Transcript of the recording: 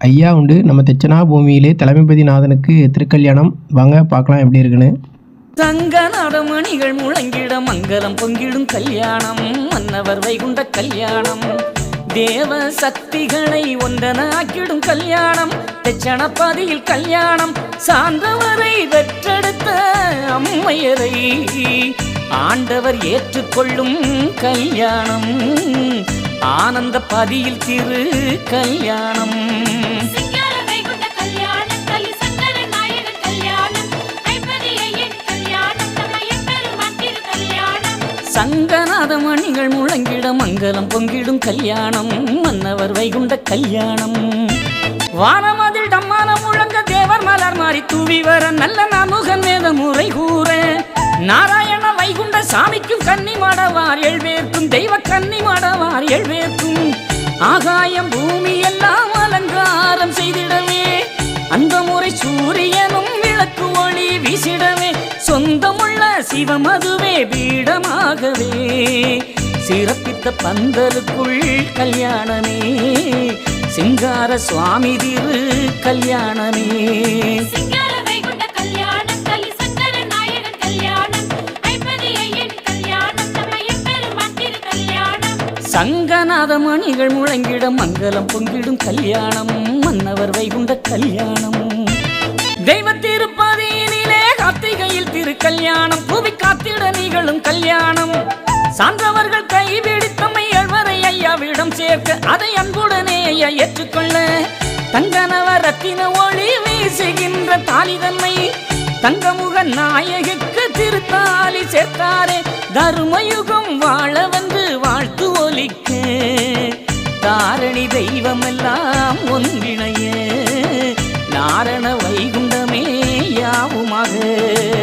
ஐயா உண்டு நம்ம தெச்சனா பூமியிலே தலைமைபதிநாதனுக்கு திருக்கல்யாணம். வாங்க பார்க்கலாம் எப்படி இருக்குன்னு. தங்க நடமணிகள் முழங்கிட மங்களம் பொங்கிடும் கல்யாணம், மன்னவர் வைகுண்ட கல்யாணம், தேவ சக்திகளை ஒன்றனாக்கிடும் கல்யாணம், தெச்சனப்பதியில் கல்யாணம், சார்ந்தவரை வெற்றெடுத்த அம்மையரை ஆண்டவர் ஏற்றுக்கொள்ளும் கல்யாணம், ஆனந்த பதியில் திரு கல்யாணம். சங்கநாத மணிகள் முழங்கிட மங்களம் பொங்கிடும் கல்யாணம், மன்னவர் வைகுண்ட கல்யாணம், வானமதில் டம்மான முழங்க தேவர் மலர் மாறி தூவி வர நல்ல நாமுகன் வேத முறை கூற, நாராயண வைகுண்ட சாமிக்கும் கன்னி மடவார் எழுவேற்கும் தெய்வ கன்னி மடவார் எழுவேற்கும், ஆகாயம் பூமி எல்லாம் அலங்காரம் செய்திடவே அந்த முறை சூரியனும் விளக்கு ஒளி வீசிடவே, சொந்தமுள்ள சிவமதுவே பீடமாகவே சிறப்பித்த பந்தலுக்குள் கல்யாணமே, சிங்கார சுவாமி திரு கல்யாணமே. சங்கநாத மணிகள் முழங்கிட மங்களம் பொங்கிடும் கல்யாணம், மன்னவர் வைகுண்ட கல்யாணம், தெய்வ திருப்பதியினிலே கார்த்திகையில் திரு கல்யாணம், புவி காத்திட நிகழும் கல்யாணம், சான்றவர்கள் கைபிடித்தம்மை எழுவரை ஐயாவிடம் சேர்க்க அதை அன்புடனே ஐயா ஏற்றுக்கொள்ள, தங்கனவ ரத்தின ஒளி வீசுகின்ற தாலி தன்மை தங்கமுக நாயகிக்கு திருத்தாலி சேர்த்தாரே, தருமயுகம் வாழ வந்து வாழ்த்து ஒலிக்க, தாரணி தெய்வமெல்லாம் ஒன்றிணைய நாரண